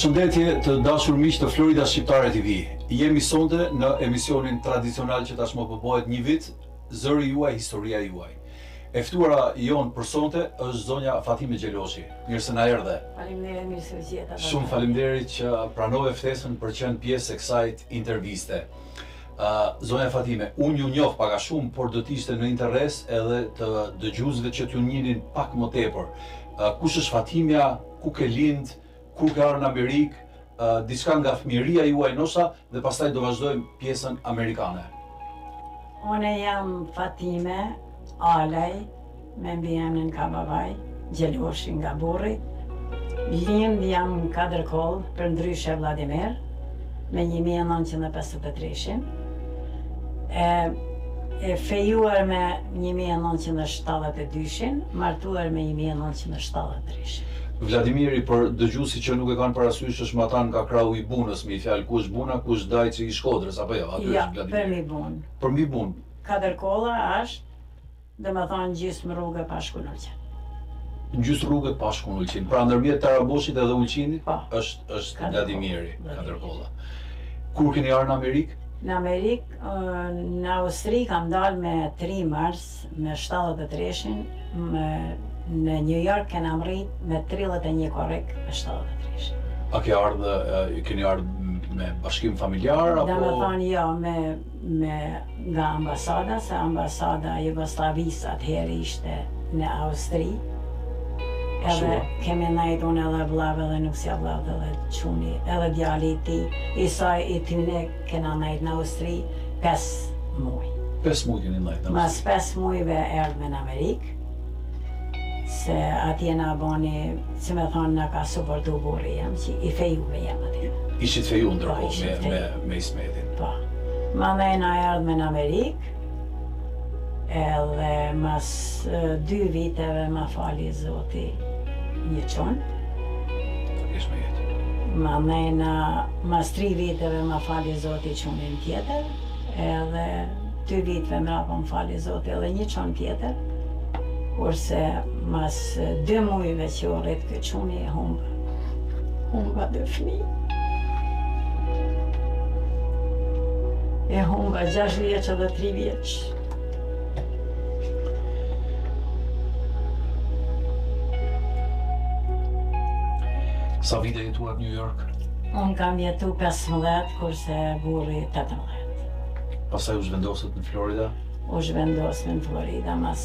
Përshëndetje të dashur miq të Florida Shqiptare TV. Jemi sonte në emisionin tradicional që tashmë po bëhet një vit, Zëri juaj, historia juaj. E ftuara jon për sonte është zonja Fatime Xheloshi. Mirë se na erdhe. Faleminderit, mirë se u gjeta. Shumë faleminderit që pranove ftesën për qenë pjesë e kësaj interviste. Zonja Fatime, unë ju njoh pak a shumë, por do të ishte në interes edhe të dëgjuesve që t'ju njihnin pak më tepër. Kush është Fatimja, ku ke lind, kur ka ardhur në Amerikë, diçka nga fëmijëria juaj nosa dhe pastaj do vazhdojmë pjesën amerikane. Unë jam Fatime Alaj, me mbiemrin Kabavaj, Xheloshi nga burri. Lind jam në Kadërkoll, përndryshe Vladimir, me 1953-shin. E fejuar me 1972-shin, martuar me 1973-shin. Vladimiri, për dëgjuesi që nuk e kanë parasysh, është matan nga krahu i Bunës, me i fjalë ku është Buna, ku është Dajçi i Shkodrës, apo jo? Aty Ja, është Vladimiri. për mi Bunë. Për mi Bunë. Kadërkolla është, dhe me thonë gjysmë rrugë Pashkunulqin. Gjysmë rrugë Pashkunulqin. Pra ndërmjet Taraboshit edhe Ulqinit Po. është Vladimiri, Kadërkolla. Kur keni ardhur në Amerikë? Në Amerikë, në Austri kam dalë me 3 mars, me 73-shin, në New York kena mrit me 31 korrik me 73-shin. A keni ardhur me bashkim familjar, apo? Dhe me thonë jo, nga ambasada, se ambasada Jugoslavisë atëherë ishte në Austri. Edhe kemi najt unë edhe vllave dhe nusja vllave dhe çuni, edhe djali i tij, i saj i tyne kena najt në Austri 5 muaj. 5 muaj keni najt në Mas 5 muajve erdhme në Amerikë, se atje na bani, si me thonë, na ka suportu burri jam, që i fejuve jam atje. Ishit feju ndërkohë ishit feju. me Ismetin. Po. Mandej na erdhme në Amerikë, edhe mas 2 viteve ma fali Zoti një qonë. Të kesh me jetë. Mandej mas 3 viteve ma fali Zoti qonin tjetër, edhe 2 viteve mrapa më fali Zoti edhe një qonë tjetër, kurse mas 2 mujve që u rrit këtë quni e humba 2 fëmijë. E humba 6 vjeç edhe 3 vjeç. Sa vite jetuar në New York? Unë kam jetu 15, kurse burri 18. Pastaj u zhvendosët në Florida? U zhvendosme në Florida mas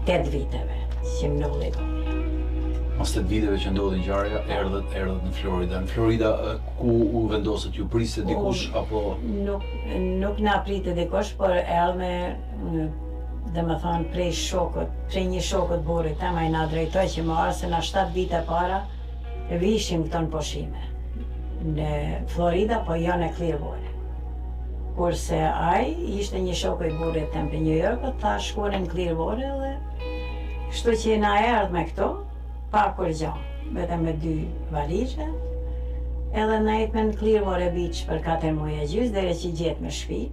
8 viteve që më ndodhi burri. Mas 8 viteve që ndodhi ngjarja, erdhët në Florida. Në Florida ku u vendosët, ju priste dikush apo? Nuk na prite dikush, por erdhme dhe me thonë prej një shokët burrit tema i na drejtoj që më arë se na 7 vite para vishim këto në pushime në Florida, po jo në Clearwater. Kurse ai ishte një shokë i burrit tem për New York, tha shkuan në Clearwater dhe kështu që na erdh me këto, pa kur gjë, vetëm me 2 valizhe, edhe na ejt me në Clearwater Beach për 4 muaj e gjys, deri që gjet me shtëpi.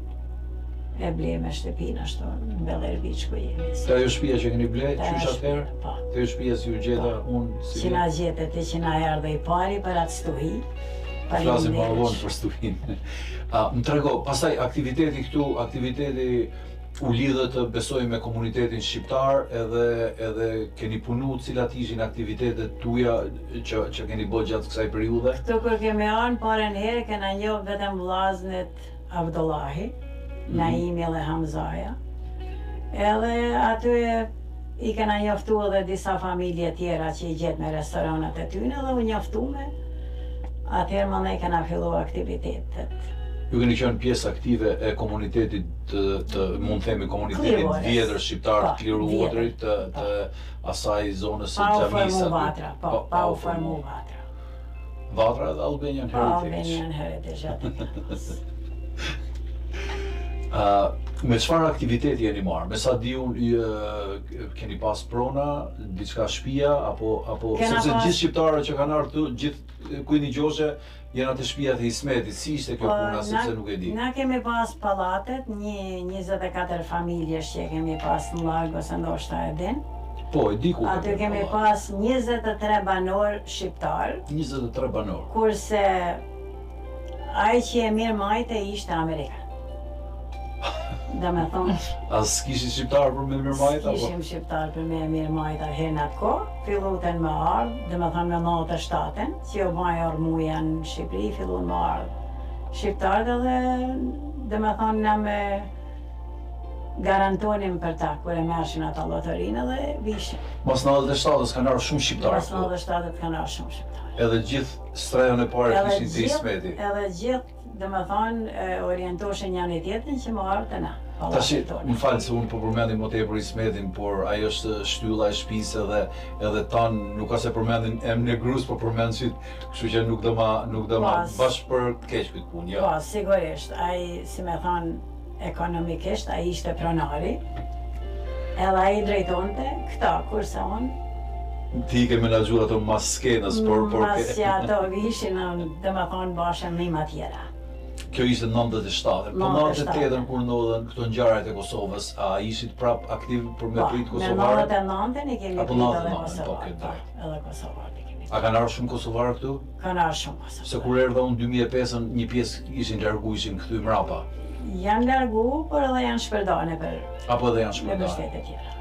E ble me shtëpinë ashtu në Bel Air Beach ku jemi. Te ajo shtëpia që keni ble, qysh atëherë? Po. Te ajo shtëpia si u gjeta unë si. Që na gjetet e që na erdhe i pari për atë stuhi. Flasim më vonë për stuhinë. Më trego, pastaj aktiviteti u lidhët besoj me komunitetin shqiptar edhe keni punu cilat ishin aktivitetet tuaja që keni bërë gjatë kësaj periudhe? Këtu kur kemi anë parën herë kena njoh vetëm vllaznet Abdullahi, Naimi dhe Hamzaja. Edhe aty i kena njoftu edhe disa familje tjera që i gjetë me restoranat e tyne dhe u njoftume. Atëherë më ne kena fillu aktivitetet. Ju keni qenë pjesë aktive e komunitetit të mund themi komunitetit vjetër shqiptar të Clearwaterit, të asaj zonës së xhamisë. Pa u formu Vatra, pa u formu Vatra. Vatra dhe Albanian Heritage. Albanian Heritage atë. Me çfarë aktiviteti jeni marrë? Me sa di unë keni pas prona, diçka shtëpia apo sepse gjithë shqiptarët që kanë ardhur këtu, gjithë kujni gjoshe janë atë shtëpiat e Ismetit. Si ishte kjo puna sepse nuk e di. Na kemi pas pallatet, 24 familje që kemi pas në larg ose ndoshta e din. Po, e di ku Aty kemi pas 23 banor shqiptar, 23 banor. kurse ai që e mirë majte ishte Amerikan. Dhe me thonë, As kishin shqiptar për me mirëmajt apo? kishim shqiptar për me mirë majta herë në atë kohë, filluten me ardhë, dhe me thonë me 97-ën, që u baj armuja në Shqipëri, fillun me ardhë shqiptarët edhe, dhe me thonë na me garantonim për ta, kur e mershin ata lotorinë dhe vishin. Mas 97-ës kanë ardhur shumë shqiptarë Pas këtu. 97-ët kanë ardhur shumë shqiptarë. Edhe gjithë strehën e parë kishin të Ismeti. Edhe gjithë, dhe me thonë, orientoshin janë i tjetrin që më ardhë të na. Tash, më falë se unë po përmendim më tepër Ismetin, por ajo është shtylla e shtëpisë edhe tanë nuk ka se përmendin emrin e gruas, po përmendin, kështu që nuk do ma bashkë për të keq këtë punë, jo. Po, sigurisht, ai, si me thonë, ekonomikisht, ai ishte pronari, edhe ai drejtonte këta, kurse unë, Ti ke menaxhuar ato mas skenës, por mas që ato vishin, dhe me thonë, bashkë nima tjera. Kjo ishte 97. Po 98-ën kur ndodhen këto ngjarjet e Kosovës, a ishit prap aktiv për me prit kosovarët? Me 99-ën i kemi Apo prit edhe 99-ën, po, kosovarët, këtë drejt. edhe kosovarët i kemi prit. A kanë ardhur shumë kosovarë këtu? Kanë ardhur shumë kosovarë. Se kur erdha unë 2005-ën, një pjesë ishin largu, ishin kthy mrapa. Janë largu, por edhe janë shpërdane për Apo edhe janë me shpërdar. shtete tjera.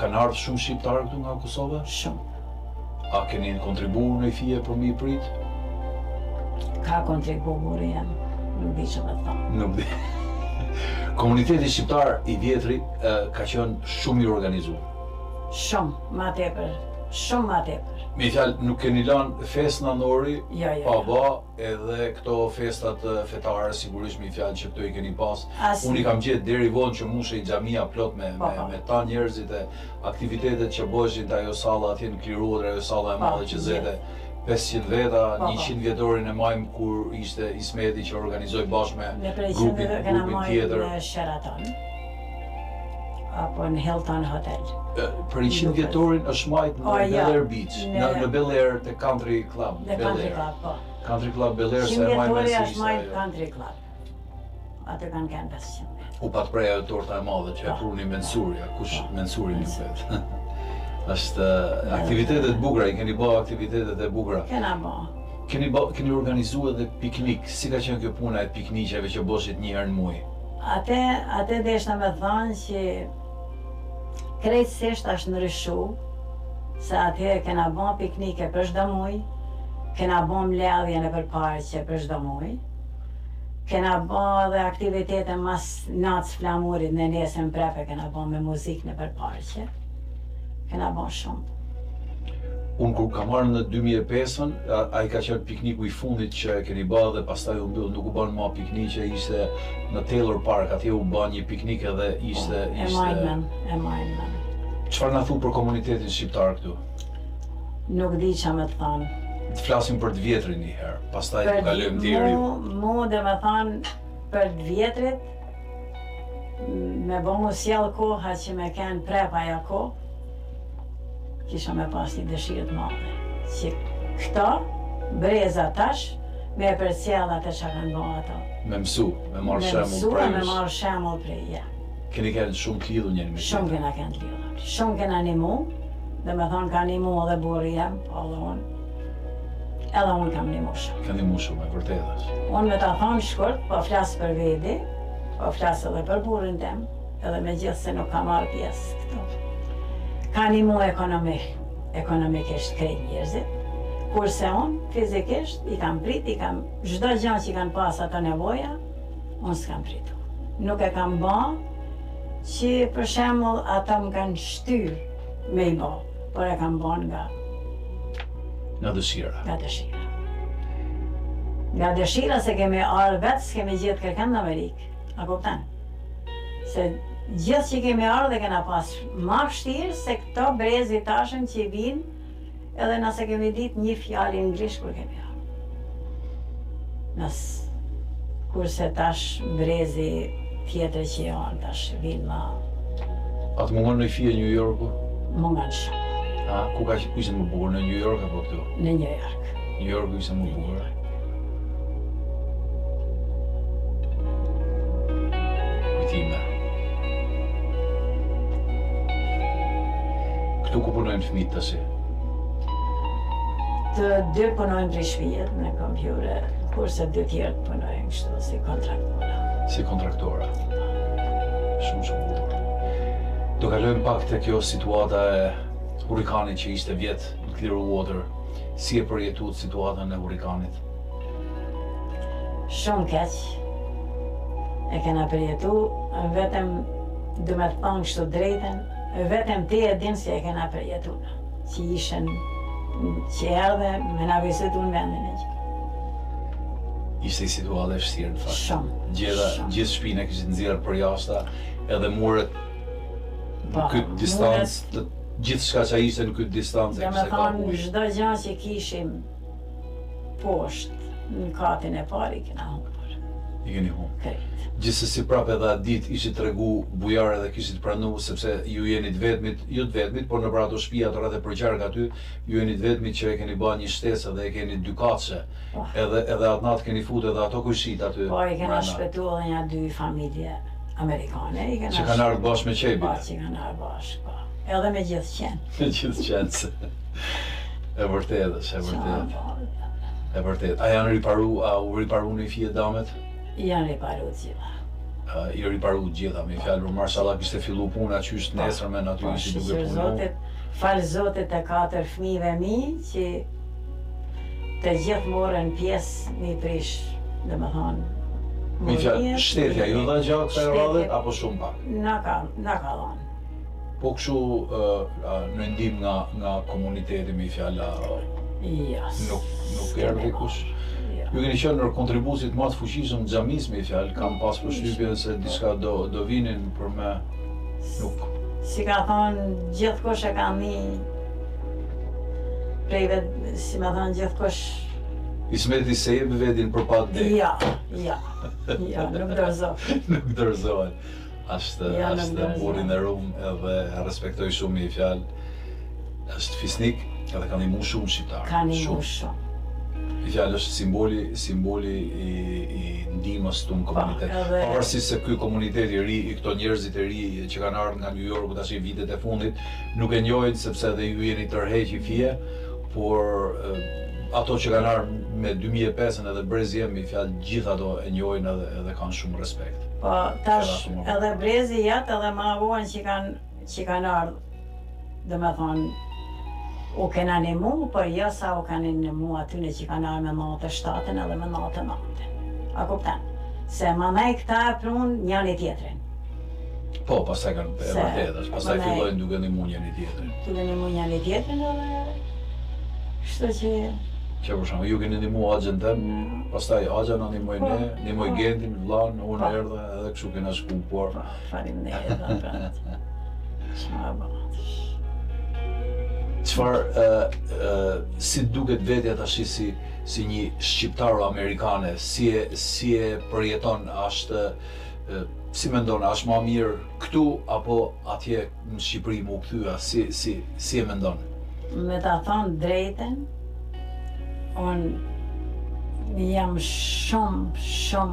Kanë ardhur shumë shqiptarë këtu nga Kosova? Shumë. A keni kontribuar në fije për mi prit? Ka kontribuar janë, nuk di që me thonë. Nuk di. Komuniteti shqiptar i vjetri ka qenë shumë i organizuar. Shumë, ma tepër, shumë ma tepër. Me fjalë, nuk keni lënë festë nënori, Jo, jo, pa jo. ba, edhe këto festat fetare, sigurisht me fjalë që këto i keni pas. Asnjë. Unë i kam gjetë deri vonë që mushej xhamia plot me ta njerëzit e aktivitetet që bëheshin te ajo salla atje në Kliruar, ajo salla e madhe që zete 500 veta, 100 vjetorin e majmë kur ishte Ismeti që organizoi bashkë me Në prej grupin qendrëve kena tjetër. marrë në Sheraton, apo në Hilton Hotel. Për 100 vjetorin është majt në O, ja. Bel Air Beach, në Bel Air te Country Club, Në Bel Country Air. Club, po. Country Club Bel Air se e 100 majmë vjetori si është ishte majtë ajo. Country Club. Atë kanë 500 metë. U pat prej ajo torta e madhe që e pruni Mensuria, kush Mensuri një vet. Është aktivitetet bukura, i keni bërë aktivitetet e bukura. Kena bo. Keni organizuar edhe piknik, si ka qenë kjo puna e pikniqeve që boshit një herë në muaj? Atë deshna me thonë që krejtësisht është ndryshu, se atëherë kena bo piknike për çdo muaj, kena bo mbledhje në përparqe për çdo muaj, kena bo edhe aktivitete mas natës flamurit në nesën prepe, kena bo me muzikë në përparqe, kena bo shumë. Unë kur kam marrë në 2005-ën, ai ka qenë pikniku i fundit që e keni bërë dhe pastaj u mbyll, nuk u bën më pikniqe, ishte në Taylor Park, atje u bën një piknik edhe ishte E majnë. Çfarë na thu për komunitetin shqiptar këtu? Nuk di që me të thonë. Të flasim për të vjetrin një herë, pastaj të kalojmë deri ju. Mu dhe me thonë për të vjetrit, me bo mu sjell koha që me kenë prepa ajo kohë, kisha me pas një dëshirë të madhe. Që këta, breza tash, me e përcjell atë që kanë bo ato. Me mësu, me marrë shembull Me prej me jush. marrë shembull prej, ja. Keni qenë shumë të lidhur njëri me Shumë tjetrin. kena kënë të lidhur. Shumë kena nimu, dhe me thonë ka nimu edhe burri jem, po edhe unë. Edhe unë kam nimu shumë. Keni mu shumë, e vërtetë është. Unë me ta thonë shkurt, po flasë për vedi, po flasë edhe për burrin tem, edhe me gjithë se nuk ka marrë pjesë këtu. Ka një mu ekonomikisht krejt njerëzit, kurse unë fizikisht i kam prit, çdo gjë që kanë pas ato nevoja, unë s'kam pritur. Nuk e kam ba që për shembull ata më kanë shtyrë me i ba, por e kam ba nga dëshira. dëshira. Nga dëshira se kemi ardhur vetë, s'kemi gjithë kërkën në Amerikë, a kuptan? Se gjithë që kemi ardhur dhe kena pas ma vështirë se këto brezi tashën që i vinë, edhe nëse kemi ditë një fjalë anglisht kur kemi ardhur. Kurse tash brezi tjetër që janë tash vinë ma Atë mungon në fije New Yorku? mungan shumë Ku ishte më bukur, në New York apo këtu? në New York. New Yorku ishte më bukur. Kujtime. Këtu ku punojnë fëmijët tash? Të dy punojnë prej shtëpit në kompjuter, kurse dy tjerë punojnë kështu si kontraktora. Si kontraktora. Shumë bukur. Do kalojmë pak te kjo situata e hurikanit që ishte vjet në Clearwater. Si e përjetuat situatën e hurikanit? Shumë keq. E kena përjetu, vetëm do me të thonë kështu drejten, vetëm ti e din si e kena përjetu, që ishen që erdhe me na vizitu në vendin e gjithë. Ishte i situatë e vështirë në fakt. Shumë. Gjithë shtëpinë e kishit nxjerrë për jashta, edhe muret në këtë distancë, gjithë shka që ishte në këtë distancë e kishte ka ujë. Çdo gjë që kishim poshtë në katin e parë i kena humbur. I keni humbur. Krejt. Gjithsesi prapë edhe atë ditë ishit tregu bujarë dhe kishit pranu sepse ju jeni të vetmit, jo të vetmit, por në për ato shtëpi ato rreth e përqark aty, ju jeni të vetmit që e keni bërë një shtesë dhe e keni dy katëshe. Edhe atë natë keni futur edhe ato kushit aty. Po i kena shpëtuar edhe një dy familje amerikane. Që kanë ardhur bashkë me qepin. Po, që kanë ardhur bashkë, po. Edhe me gjithë qenë. Me gjithë qenë. E vërtetë, e vërtetë. A janë riparu, a u riparu një fije damet? Janë riparu gjitha. I riparu gjitha, me fjallë, marshallah kishte fillu puna qysh nesërmen aty ishi duke punu. Falë Zotit e 4 fëmijëve mi që të gjithë morën pjesë një prish, dhe më thonë. Me fjallë, shtetja, ju dha gjatë kësaj radhe, apo shumë pak? Na ka dhanë. Po këshu në ndim nga komuniteti, me fjallë, nuk erdhi kush? Ju keni qenë në kontributit më të fuqishëm në xhamis me fjalë, kam pas përshtypjen se diçka do vinin për me nuk. Si ka thonë gjithkush e ka mi prej si më thonë gjithkush. Ismeti se jep vetin për pa dek. Ja, nuk dorëzohet. Nuk dorëzohet. Ashtë burin e rum edhe respektoj shumë me fjalë. Është fisnik edhe ka ndihmu shumë shqiptarë. Ka ndihmu shumë. I fjallë është simboli i ndihmës të në komunitet. Pavarësisht se ky komunitet i ri, i këto njerëzit e ri që kanë ardhur nga New Yorku tash i vitet e fundit, nuk e njohin sepse edhe ju jeni tërheqi fije, por ato që kanë ardhur me 2005 edhe brezi jemi, fjallë gjithë ato e njohin edhe kanë shumë respekt. Po, tash edhe brezi jatë edhe ma vonë që kanë ardhur, dhe me thonë, u kena një mu, por jo sa u kena një mu atyne që kanë arë me 97-ën edhe me 99-ën. A kupten? Se ma nej këta e prun njëni tjetrin. Po, pastaj kanë e vërtetë, pastaj fillojnë duke një mu njëni tjetrin. Duke një mu njëni tjetrin edhe... Kështu që... Që për shumë, ju keni një mu agjen tem, pastaj agja në një moj ne, një moj Gendin, vlan, unë erdhe edhe kështu kena shku, por... Farim ne edhe pratë. Që ma bëtë. Qëfar, si duket vetja tash si një shqiptaro-amerikane, si e përjeton, si mendon, është ma mirë këtu apo atje në Shqipëri mu këthyra, si e mendon? Me ta thonë drejten, unë jam shumë,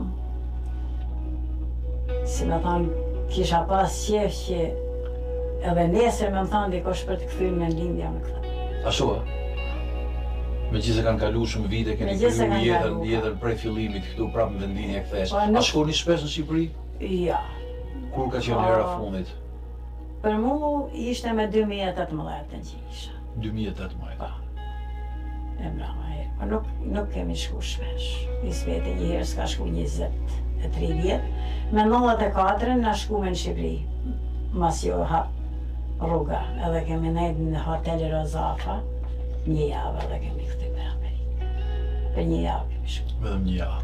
si me thonë, kisha pas qef që edhe nesër me më thonë dikosh për të këthyrë në lindja me këta. Ashtu e? Me gjithë se kanë kalu shumë vite, keni kryu jetën prej fillimit këtu prapë në vendin e këthesh. A shkoni shpesh në Shqipëri? Ja. Kur ka qenë era fundit? Për mu ishte me 2018 që isha. 2018? E brama e. Nuk kemi shku shpesh. Nisë vete një herë s'ka shku 23 vjetë. Me 94 na shku me në Shqipëri. Mas jo rruga, edhe kemi nejtë në hoteli Rozafa, një javë edhe kemi këtu për Amerikë. Për një javë kemi shku. Vedëm një javë.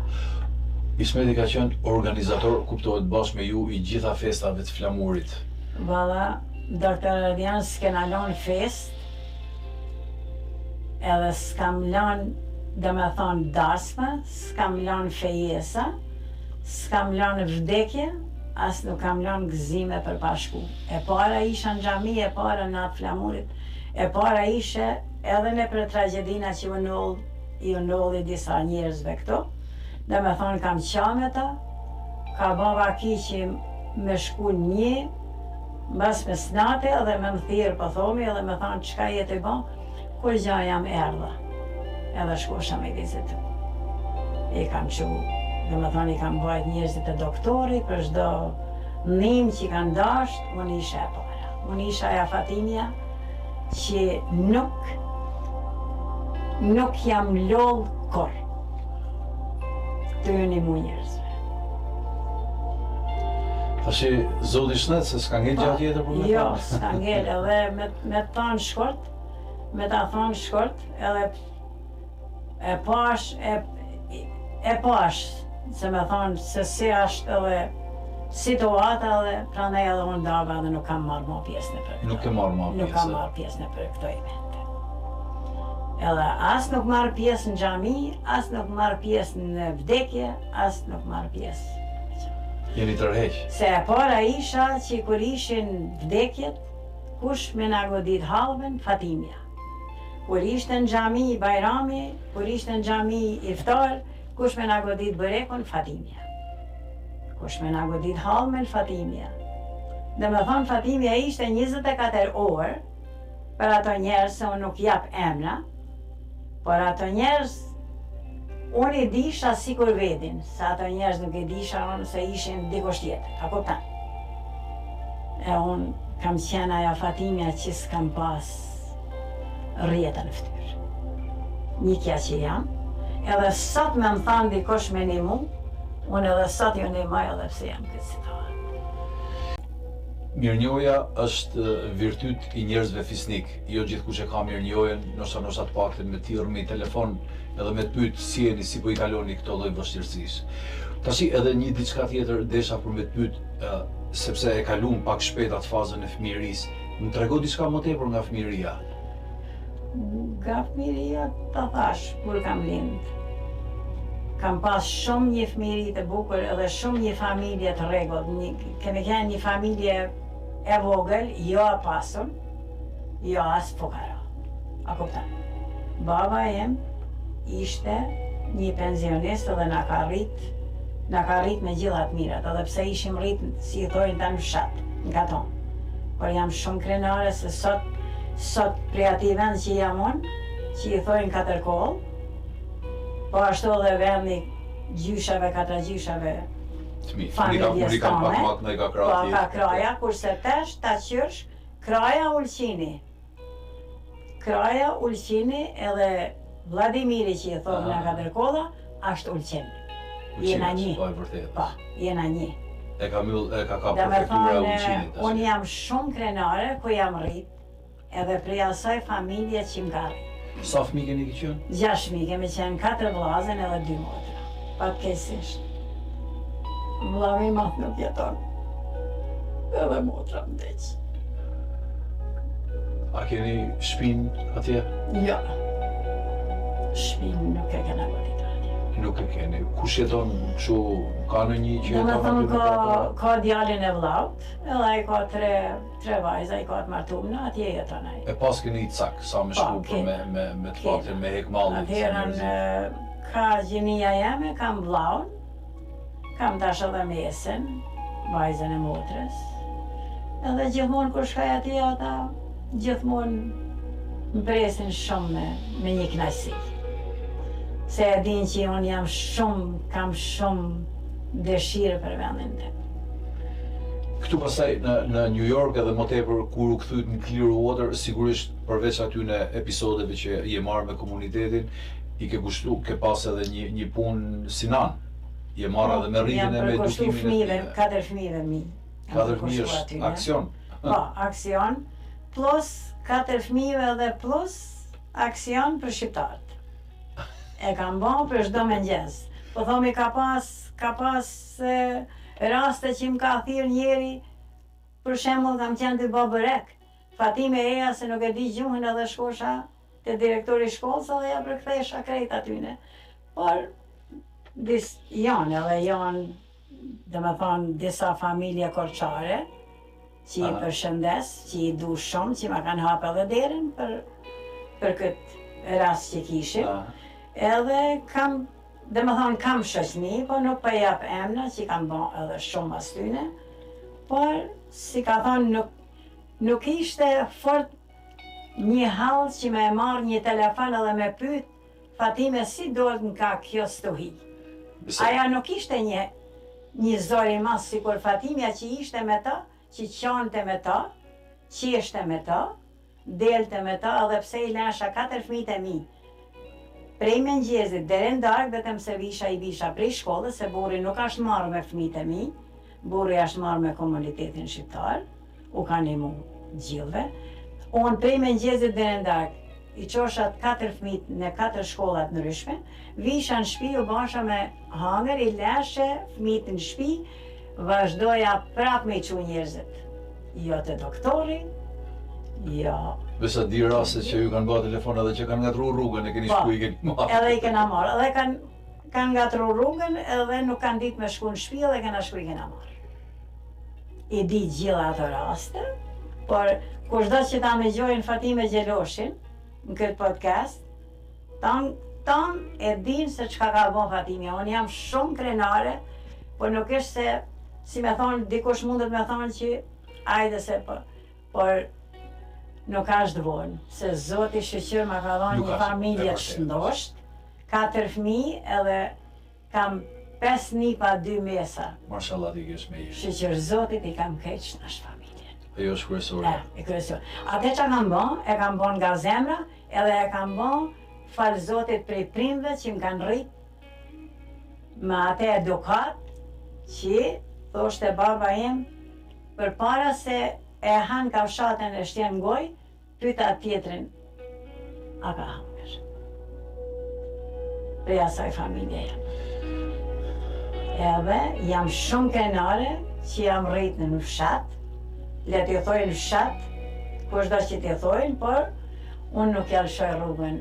Ismeti ka qenë organizator, kuptohet bashkë me ju, i gjitha festave të flamurit. Valla, Dr. Radian s'kena lanë fest, edhe s'kam lanë, dhe me thonë, dasma, s'kam lanë fejesa, s'kam lanë vdekje, as nuk kam lanë gëzime për pashku. E para isha në xhami, e para në atë flamurit, e para ishe edhe në për tragedina që i ndolli disa njerëzve këto, dhe me thonë kam qame ta, ka bava ki që me shku një Mbas me snate edhe me më thirë po thomi edhe me thonë qka jetë i bon, kur gja jam erdha. Edhe shkosha me vizitu. I kam qu, dhe me thonë i kam bajt njerëzit e doktori, për shdo nim që i kanë dasht, unë isha e para. Unë isha e Fatimja që nuk jam lollë kur. Të një mu njerëzve. Tashi, zoti shnet, se s'ka ngell gjatë tjetër për me thonë? Jo, s'ka ngell, edhe me thonë shkort, me ta thonë shkort, edhe e pash, se me thonë se si ashtë edhe situata edhe prandaj edhe unë daba edhe nuk kam marrë ma pjesën e për këto. Nuk ke marrë ma pjesë? Nuk kam marrë pjesën e për këto evente. Edhe as nuk marrë pjesë në xhami, as nuk marrë pjesë në vdekje, as nuk marrë pjesë. Jeni tërheq? Se e para isha që kur ishin vdekjet, kush me na godit hallven, Fatimja. Kur ishte në xhami i Bajrami, kur ishte në xhami iftar, kush me na godit bërekun, Fatimja. Kush me na godit hallven, Fatimja. Dhe me thonë Fatimja ishte 24 orë, për ato njerëz se unë nuk jap emra, por ato njerëz unë i disha si kur vedin, se ato njerëz nuk i disha unë se ishin dikush tjetër, a kuptan? E unë kam qenë ajo Fatimja që s'kam pas rjetën ftyrë. Nikja që jam, edhe sot me më thanë dikush me një mu, unë edhe sot ju një maj edhe pse jam këtë situatë. Mirënjohja është virtyt i njerëzve fisnik. Jo gjithkush e ka mirënjohjen, ndoshta të paktën me thirrje me telefon edhe me të pyet si jeni, si po i kaloni këto lloj vështirësisë. Tashi edhe një diçka tjetër desha për me të pyet, sepse e kalum pak shpejt atë fazën e fëmijërisë. Më trego diçka më tepër nga fëmijëria. Nga fëmijëria ta thash kur kam lind. Kam pas shumë një fëmijëri të bukur edhe shumë një familje të rregullt. Kemi qenë një familje e vogël, jo e pasur, jo as fukara. A kupton? Baba jem ishte një pensionist edhe na ka rrit me gjitha të mirat, edhe pse ishim rrit, si i thojnë ta në fshat, nga tonë. Por jam shumë krenare se sot prej ati vend që jam unë, që i thojnë Katërkoll, po ashtu edhe vendi gjyshave, katra gjyshave, familjes tone, po ka kraja, kurse tesh ta qyrsh, kraja Ulqini. Kraja Ulqini edhe Vladimiri që i thonë nga Katërkolla, ashtë Ulqin. Jena një. Po, jena një. E ka prefektura e Ulqinit. Unë jam shumë krenare ku jam rrit, edhe prej asaj familje që më ka rrit. Sa fëmijë keni qenë? 6 fëmijë, kemi qenë 4 vllazën edhe 2 motra. Fatkeqësisht. Vllavi i madh nuk jeton. Edhe motra vdeq. A keni shpinë atje? Jo. Shpinë nuk e kena godit atje. Nuk e keni. Kush jeton kështu, ka në një që jeton aty? Domethënë ka djalin e vllaut, edhe ai ka tre vajza, ai ka të martuar, atje jeton ai. E pas keni i cak, sa me shku për me të fatin me hek mallit. Atëherën ka gjinia jeme, kam vllaun, kam tash edhe mesën, vajzën e motrës. Edhe gjithmonë kur shkoj atje ata, gjithmonë më presin shumë me një kënaqësi. Se e din që unë kam shumë dëshirë për vendin tim. Këtu pastaj në New York edhe më tepër kur u kthyt në Clearwater, sigurisht përveç aty në episodeve që je marrë me komunitetin, i ke kushtu, ke pas edhe një punë si nan. Je marrë edhe me rritjen e me edukimin. 4 fëmijëve mi. 4 fëmijë është aksion. Po, aksion, plus 4 fëmijëve edhe plus aksion për shqiptarët. E kam bon për çdo mëngjes. Po thomi ka pas raste që më ka thirrë njeri, për shembull kam qenë të bë bërek. Fatime eja se nuk e di gjuhën edhe shkosha te direktori i shkollës edhe ja përkthesha krejt atyne. Por janë, domethënë disa familje korçare që i përshëndes, që i du shumë, që ma kanë hapë edhe derën për këtë rast që kishim. Edhe kam shoqni, po nuk po jap emra që kam bën edhe shumë as tyne, por si ka thonë nuk ishte fort një hall që me marrë një telefon edhe me pyet Fatime si dohet nga kjo stuhi. Aja nuk ishte një zori mas sikur Fatimja që ishte me ta, që qante me ta, qeshte me ta, delte me ta, edhe pse i lesha 4 fëmijët e mi. Prej mëngjesit deri në darkë vetëm se i visha prej shkollës, se burri nuk ashtë marrë me fëmijët e mi, burri ashtë marrë me komunitetin shqiptar, u ka nimu gjithve. Unë prej mëngjesit deri në darkë, i qoshat 4 fëmijët në 4 shkollat ndryshme, visha në shtëpi, u basha me hangër, i leshe fëmijët në shtëpi, vazhdoja prap me i çu njerëzit. Jo te doktori, jo. Besa di raste që ju kanë bërë telefon edhe që kanë ngatruar rrugën, e keni shku i keni marrë. Edhe i kena marrë, edhe kanë ngatruar rrugën, edhe nuk kanë ditë me shku në shtëpi, edhe kena shku i kena marrë. I di gjitha ato raste, por kushdo që ta me gjojnë Fatime Gjeloshin, në këtë podcast, tan e din se çka ka bën Fatimja. Unë jam shumë krenare, por nuk është se, si me thonë, dikush mundet me thonë që ajde se por nuk ashtë vonë, se Zoti shëqyr ma ka dhënë një familje të shëndosht, 4 fëmijë edhe kam 5 nipa 2 mesa. Mashallah ti kesh me jesh. Shëqyr Zotit i kam keq në ashtë familje. Ajo është kryesore. E kryesore. Atë që kam bën, e kam bën nga zemra, edhe e kam bën falë Zotit prej prindve që më kanë rrit me atë edukat që thoshte baba im përpara se e han kafshatën e shtjen goj, pyeta tjetrin a ka hangër. Prej asaj familje jam. Edhe jam shumë krenare që jam rrit në fshat, le t'ju thojnë fshat, kushdo që t'ju thojnë, por unë nuk ja lëshoj rrugën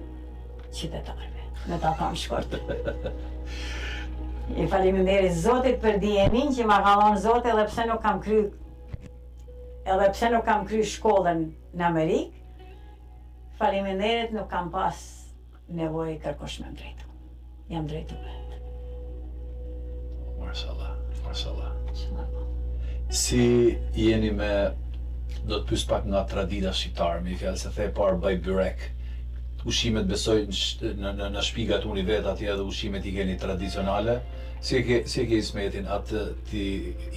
qytetarëve, me ta thonë shkurt. I faleminderit Zotit për dijenin që ma ka dhënë Zoti edhe pse nuk kam kry shkollën në Amerikë, faleminderit nuk kam pas nevojë kërkosh me drejtu. Jam drejtu vetë. Mashallah, mashallah. Si jeni me, do të pyes pak nga tradita shqiptare, me fjalë se the parë bëj byrek. Ushqimet besoj në shtëpi gatuni vet atje edhe ushqimet i keni tradicionale. Si e ke Ismetin, atë ti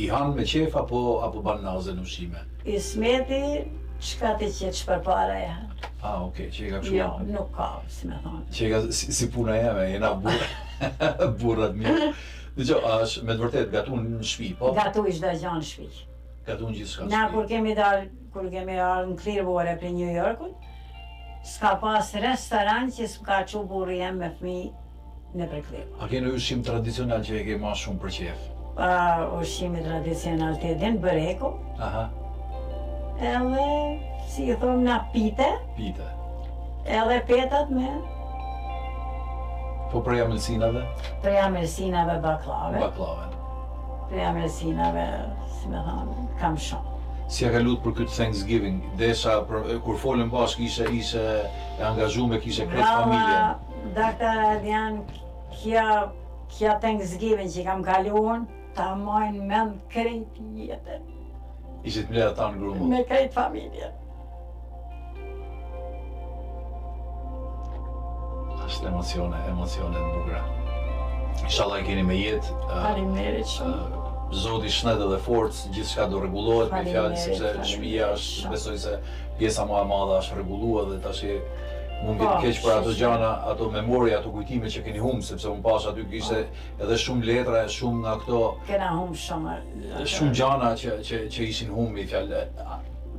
i han me qef apo ban naze në ushqime? Ismeti çka ti qetë përpara e han. Okej, që e ka kështu. Jo, nuk ka, si me thonë. Që e ka si puna jeme, jena burrat mirë. Dëgjoj, është me të vërtet gatun në shtëpi, po? Gatu i çdo gjë në shtëpi. Gatun gjithçka në Na shtëpi. kur kemi ardhur në Clearwater për New Yorkut, s'ka pas restoran që s'ka çu burri jem me fëmijë në për Clearwater. A keni ushqim tradicional që e ke ma shumë për qef? Ushqimi tradicional të din bëreku, Aha, edhe si i thonë na pite, pite. edhe petat me Po prej amelsinave? prej amelsinave baklave, Baklaven. prej amelsinave, si me thonë, kam shumë. Si ja ka lutë për këtë Thanksgiving? Desha, kur folën bashkë ishe e angazhume, kishe kretë familjen. Doktor Adrian, kjo Thanksgiving që kam kaluar, ta mojnë mend krejt jetën, Ishe të mledhe ta në grumë. me krejt familjen. Ashtë emocione të bukura. Inshallah e keni me jetë. Faleminderit shumë. Zoti shnet edhe forcë, gjithçka do rregullohet me fjalë, sepse shtëpia është, besoj se pjesa më e madhe është rregulluar dhe tash mund të keq për ato gjana, ato memori, ato kujtime që keni humbë, sepse unë pas aty kishte edhe shumë letra, shumë nga këto Kena humbë shumë. shumë gjana që ishin humbi, fjalë.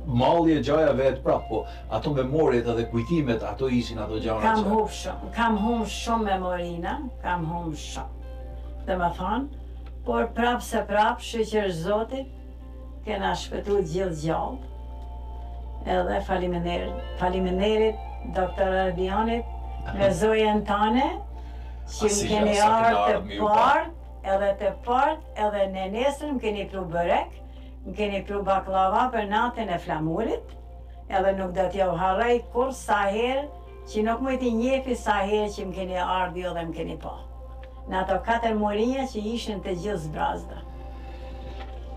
Malli e gjaja vetë prap, po ato memoriet edhe kujtimet, ato ishin ato gjana Kam humbë shumë memorina, kam humbë shumë. Dhe më thonë, por prap se prap, shëqër Zotit, kena shpëtu gjithë gjallë. Edhe faleminderit doktor Ardianit me zojen tane, që më keni ardhur të partë, edhe në nesër më keni pru bërek, më keni pru baklava për natën e flamurit, edhe nuk do t'ja u harrej kur sa herë, që nuk më t'i njefi sa herë që më keni ardhur dhe më keni pa. Në ato 4 murinja që ishin të gjithë zbrazda.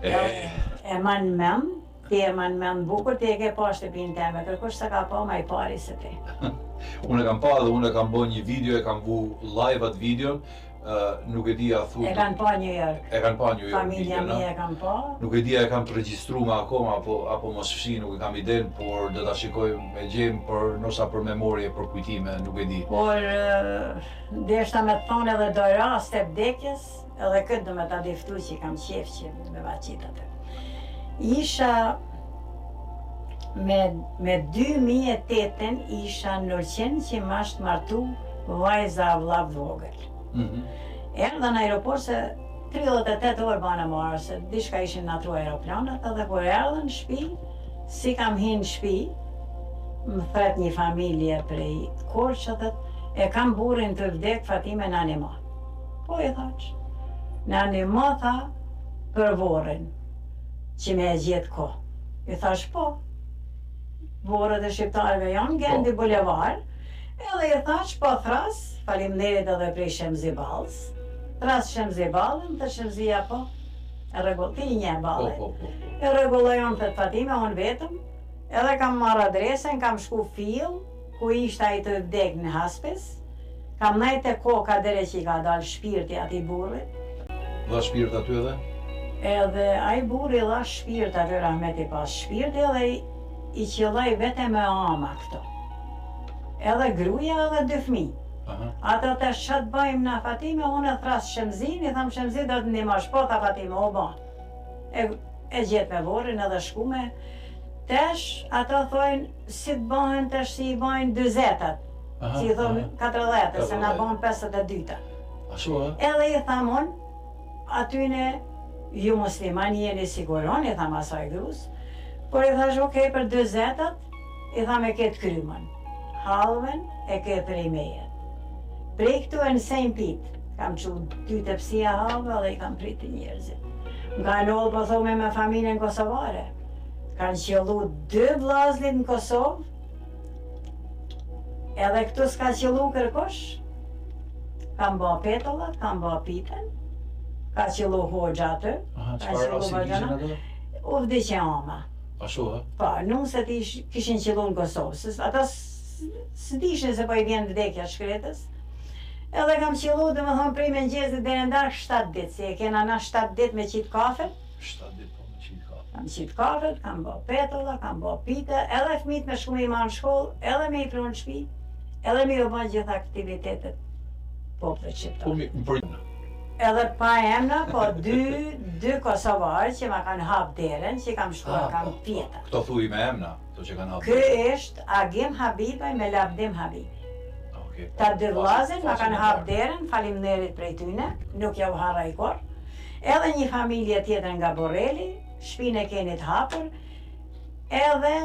E man mem, Ti e man me në bukur, ti e ke pa shtëpinë teme, kërkush se ka pa ma I pari se ti. Unë e kam pa dhe unë e kam bë një video, e kam vu live atë videon, nuk e di a thu... E kanë pa New York. E kanë pa New York Familja video, mia e kanë pa. Nuk e di a e kam përregjistru me akoma, apo mos fshi, nuk e kam iden, por do ta shikoj me gjem për nosa për memorje, për kujtime, nuk e di. Por deshta me të thonë edhe do raste vdekjes, edhe këtë do me ta diftu që I kam qef që me vaqit atë. Isha me 2008 isha në Nurqen që ma shtë martu vajza vllav vogël. Erdha në aeroport se 38 orë bana marë, se dishka ishin natru aeroplanat, edhe kur erdha në shpi, si kam hinë në shpi, më thret një familje prej Korçët, e kam burrin të vdek Fatime në anima. Po I thaq, në anima tha për vorën, që me e gjetë ko. I thash po, vorët e shqiptarëve janë Gendi Bulevar, edhe I thash po thras, faleminderit edhe prej Shemzi Ballës, thras Shemzi Ballën, të Shemzia po, e ti një balle. E rregullojnë të Fatime, unë vetëm, edhe kam marrë adresen, kam shku fill, ku ishte ai të vdek në haspis, kam najt e koka dere që I ka dalë shpirti ati burrit. Dha shpirt aty edhe? Edhe ai burri dha shpirt aty rahmeti pas shpirti edhe I qelloj vete me ama këto. Edhe gruaja edhe 2 fëmijë. Ata të çat bëjmë na Fatime, unë e thras Shemzin, I tham Shemzi do të ndihmosh, po tha Fatime, o ban. E gjet me vorrin edhe shkume. Tesh ata thojnë si të bëhen tesh si I bëjnë 40-at. Si I thonë 40, se na bën 52-ta. Ashtu ë? Edhe I tham unë, atyne ju muslimani jeni siguron, I tham asaj grus, por I thash okej për 40-at, I tham e ketë krymën. Hallven e ketë prej meje. Prej këtu e në sejnë pit, kam qu 2 tepsia hallve dhe I kam priti njerëzit. Nga nëllë po thome me familjen kosovare. Kanë qellu 2 vllazlit në Kosovë, edhe këtu s'ka qellu kërkosh. Kam ba petollat, kam ba piten, ka qellu hoxha aty. Çfarë si kishin ato? U vdiqe ama. Ashtu ë? Po, nuset kishin qellu në Kosovë, ata s'dishin se po I vjen vdekja shkretës. Edhe kam qellu, domethënë prej mëngjesit deri në darkë 7 ditë, si e kena na 7 ditë me qit kafe. 7 ditë po me qit kafe. Kam qit kafe, kam bë petolla, kam bë pite, edhe fëmijët me shku me I marrë në shkollë, edhe me I pru në shtëpi, edhe me I bën gjitha aktivitetet popullit shqiptar. Edhe pa emna, po 2 kosovarë që ma kanë hap deren, që kam shkuar, kam pjeta. Këto thuj me emna, to që kanë hap deren. deren? Ky është Agim Habibaj me Labdim Habibi. Okay, Ta 2 vllazën ma kanë hap deren, faleminderit prej tyne, nuk ja u harraj kur. Edhe një familje tjetër nga Borreli, shpinë e keni të hapur, edhe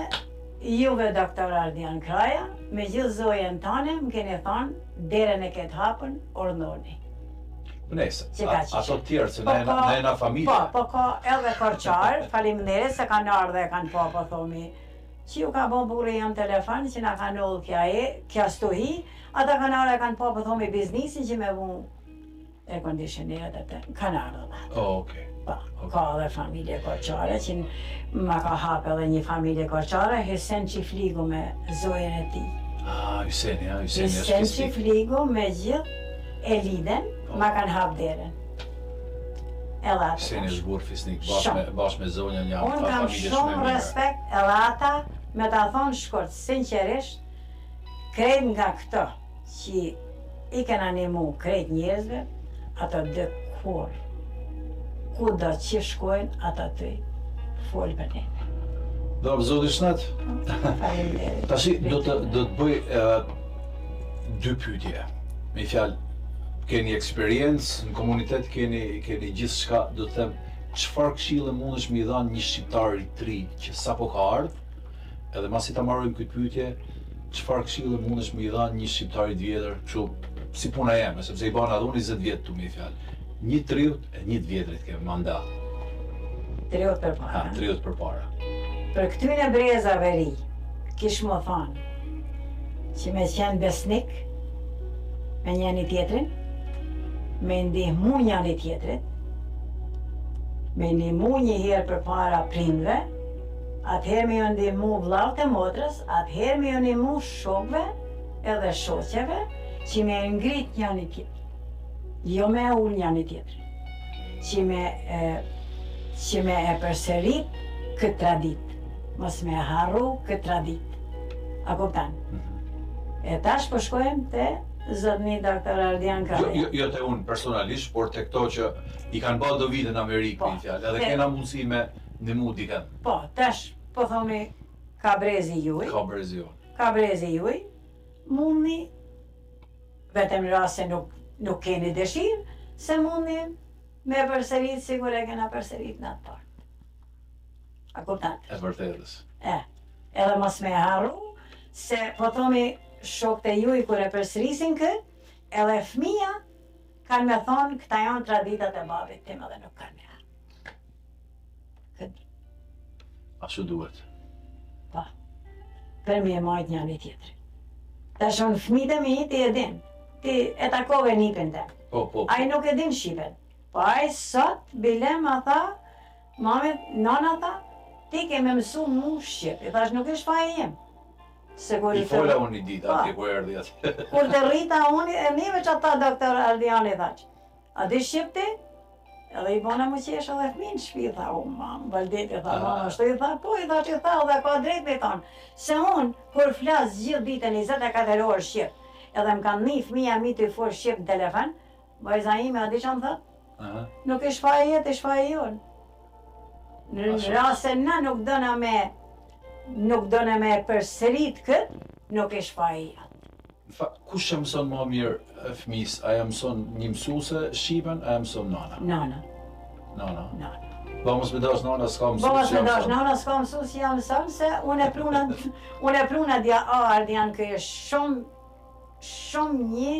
juve doktor Ardian Kraja, me gjithë zojen tane, më keni thonë, deren e ketë hapën, ordoni. Nëse, ato tjerë, se ne na familje. Po, ka edhe Korçar, faleminderit se kanë ardhe e kanë po thomi, që ju ka bo burri jam telefon, që na kanë ullë kja stuhi, ata kanë ardhe e kanë po thomi biznisin që me vu air-conditioneret e të, kanë ardhe dhe. Okej. Po, ka edhe familje Korçare, që ma ka hapë edhe një familje Korçare, Hysen Qifligu me zojen e ti. Hyseni Hysen Qifligu me gjithë e liden, ma kanë hap deren. Edhe ata Hysen e zbur fisnik, bashkë me zonja një unë kam shumë respekt, edhe ata, me ta thonë shkurt, sinqerisht, krejt nga këto, që I kena animu krejt njerëzve, ata dhe kur, ku do që shkojnë, ata të folë për neve. Do zoti Shnat. Faleminderit. Tashi do të bëj 2 pyetje. Me fjalë, keni eksperiencë në komunitet, keni gjithçka, do të them, çfarë këshille mundesh me I dhanë një shqiptar I tri që sapo ka ardhur? Edhe masi ta marrojmë këtë pyetje, çfarë këshille mundesh me I dhanë një shqiptar I vjetër, kështu si puna jeme, sepse I bana dhun 20 vjet tu me fjalë. Një 30 e një vjetrit ke mandat. 30 përpara. 30 përpara. Për këtyne brezave ri, kish më thonë, që me qenë besnik, me njëni tjetrin, me ndihmu njëni tjetrit, me ndihmu një herë përpara prindve, Atëherë me ju ndihmu vllaut e motrës, atëherë me ju ndihmu shokëve edhe shoqeve që me ngrit njëri tjetër. Jo me ul njëri tjetër. Që me e përsërit këtë traditë. Mos me harru këtë traditë. A kuptan? E tash po shkojmë te zotni doktor Ardian Kaja. Jo te unë personalisht, por te këto që i kanë bërë do vite në Amerikë, në fjalë, edhe kena mundësi me ndihmu dikën. Po, tash po thomi ka brezi juaj. Ka brezi juaj. Mundi vetëm rase nuk keni dëshirë, se mundi me përsërit sigur e kena përsërit në atë partë. A kuptan? E vërtetës. Edhe mos me harru, se po thomi shokët e juaj kur e përsërisin këtë, edhe fëmija kanë me thonë këta janë traditat e babit tim edhe nuk kanë me harru. Këtë. Ashtu duhet. Pa. Për mi e majt njëri tjetëri. Ta shonë fëmijët e mi ti e din. Ti e takove nipin tem. Po. Ai nuk e din shqipen. Po ai sot bilem a tha, mamit, nona tha, ti ke me mësu mu shqip. I thash nuk ish faje jem. I fola unë një ditë atje ku erdi atje. Kur të rrita unë, e nive që ata doktor Ardiani thash. A di shqip ti? Edhe i bona më qesh edhe fëmin në shpi, tha, mamë, Valdeti, tha, mama, shtu i tha, po i tha që i tha, dhe ka drejt me thonë. Se unë, kur flas gjithë ditën 24 orë shqip, edhe më kanë një fëmija mi të i forë shqip në telefon, vajza ime, a di që më thët? Nuk ish faje jetë, ish faje jonë. Në rase na nuk dona me përsërit këtë, nuk ish faje jetë. Kush që mëson më mirë fëmis? Aja mëson një mësuse Shqipen, aja mëson nana? Nana. Ba mos me dash nana s'ka mësus që jam mëson? Nana s'ka mësus që jam mëson, se unë e pruna dja Ardian këj shumë një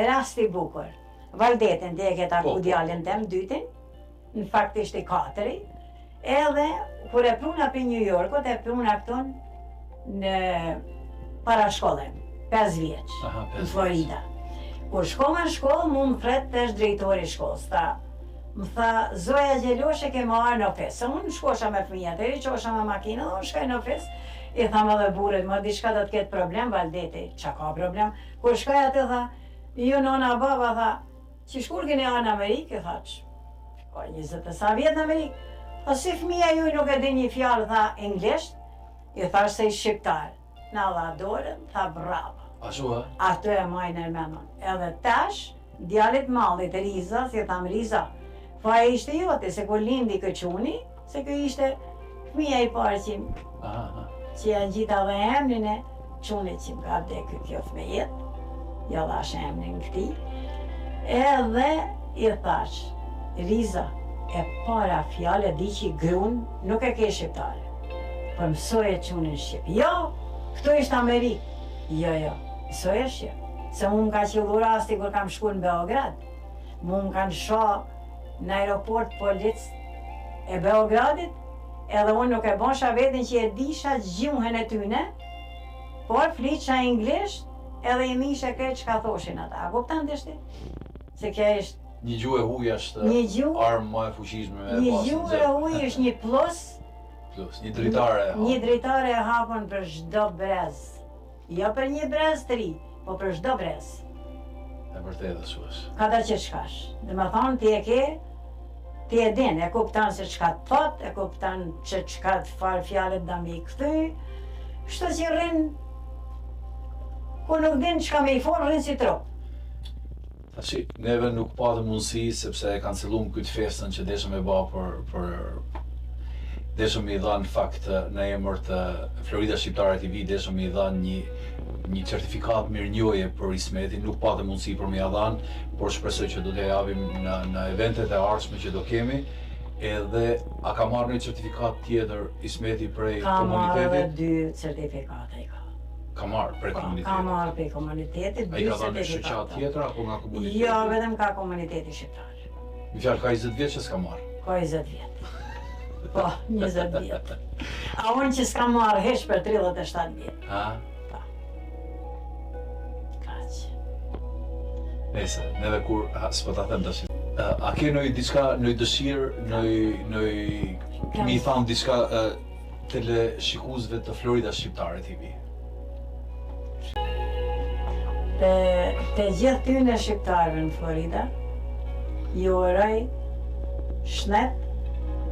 rast i bukur. Valdetin dhe e ke taku djallin tem, dytin, në fakt ishte i 4, edhe kur e pruna për New Yorkot, e pruna këton në para shkollën. 5 vjeç, në Florida. Kur shkova në shkollë, mu më thret të është drejtori shkollës. Më tha, Zoja Gjeloshe ke më arë në ofis. Se unë shkosha me fëmija të ri, qosha me makinë, dhe unë shkaj në ofis. I tha më dhe buret, më diçka do të ketë problem, Valdeti, qa ka problem? Kur shkaj atë, tha, ju nona baba, tha, që shkur keni arë në Amerikë? I tha, ka 20 sa vjetë në Amerikë. Tha, si fëmija ju nuk e di një fjallë, tha, inglisht? I tha, se i shqiptarë. Në dha dorën, tha bravo. Ashtu e? Ato e majnë e menon. Edhe tash, djallit mallit Riza, si tham Riza, po e ishte jote, se kur lindi këquni, se kë ishte fëmija i parë që janë gjitha dhe emnin e qunit që më ka vdekë kjo fëmijet, jo dhash emnin këti. Edhe i thash, Riza, e para fjale di që grun nuk e ke shqiptare, për mësoj e qunin shqip. Jo, këtu ishtë Amerikë. Jo, mësoj e shqip. Se mu më ka qillu rasti kur kam shku në Beograd. Mu më kanë shoh në aeroport polic e Beogradit, edhe unë nuk e bonsha vetin që e disha gjuhën e tyne, por fliqa inglisht edhe i mishe këtë që ka thoshin ata. A kuptan të shti? Se kja ishtë një gjuhë e huj është armë më e fuqishme me një gjuhë e huj është një plus, një dritare e hapën. Një dritare e hapën për çdo brez. Jo për një brez të ri, po për çdo brez. E vërtetë ashtu është. Kada që shkash. Dhe më thonë ti e ke, ti e din, e kuptan se çka të thot, e kuptan që çka të farë fjallet da me i këthy. Kështu që rrin, ku nuk din çka me i forë, rrin si trop. Tashi, neve nuk patë mundësi, sepse e kancelum këtë festën që deshëm e ba deshëm i dhanë fakt në emër të Florida Shqiptare TV, deshëm i dhanë një certifikat mirënjohje për Ismetin, nuk patë mundësi për me ja dhanë, por shpresoj që do t'ja javim në eventet e ardhshme që do kemi, edhe a ka marrë një certifikat tjetër Ismeti prej komunitetit? Ka marrë edhe 2 certifikate i ka. Ka marrë prej komunitetit? Ka marrë prej komunitetit, 2 certifikate. A i ka dhanë në shoqat tjetër apo nga komunitetit? Jo, vetëm ka komuniteti shqiptar. Në fjalë, ka 20 vjetë që s'ka marrë? Ka 20 vjetë. Po, 20 vjetë. A unë që s'ka marrë hesh për 37 vjetë. Ha? Pa. Kaq. Nese, neve kur, s'po ta them tash. A ke nëjë diçka, nëjë dëshirë, nëjë mi thamë diçka teleshikuesve të Florida Shqiptare TV? Të gjithë tyre shqiptarëve në Florida, ju uroj shnet,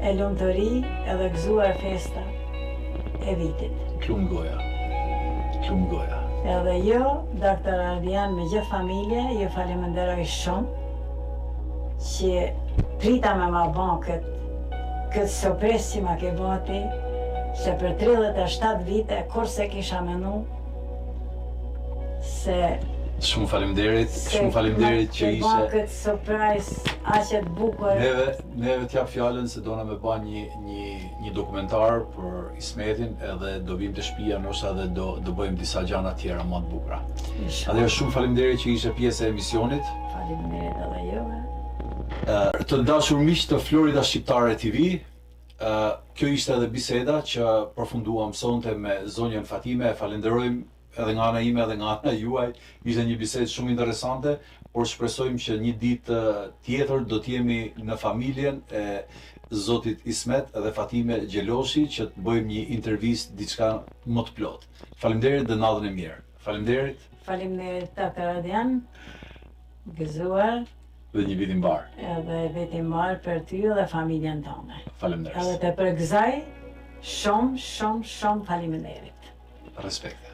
e lumturi edhe gëzuar festa e vitit. Klum goja. Klum goja. Edhe ju, Dr. Ardian, me gjithë familje, ju faleminderoj shumë që prita me ma bon këtë surprizë që ma ke bati, se për 37 vite, kur se kisha menu, se Shumë faleminderit që ishe. Se këtë surprise aqet bukur. Neve t'jap fjallën se dona me ba një dokumentar për Ismetin edhe do vim të shtëpia ndoshta dhe do bëjmë disa gjana tjera më të bukura. Edhe shumë faleminderit që ishe pjesë e emisionit. Faleminderit edhe juve. Të dashur miq të Florida Shqiptare TV, kjo ishte edhe biseda që përfunduam sonte me zonjën Fatime. Falenderojmë edhe nga ana ime edhe nga ana juaj. Ishte një bisedë shumë interesante, por shpresojmë që një ditë tjetër do t'jemi në familjen e zotit Ismet dhe Fatime Gjeloshi që të bëjmë një intervistë diçka më të plotë. Faleminderit dhe natën e mirë. Faleminderit. Faleminderit Dr. Ardian, gëzuar. Dhe një vit i mbar. Edhe vit i mbar për ty dhe familjen tënde. Faleminderit. Edhe të përgëzoj shumë faleminderit. Respekte.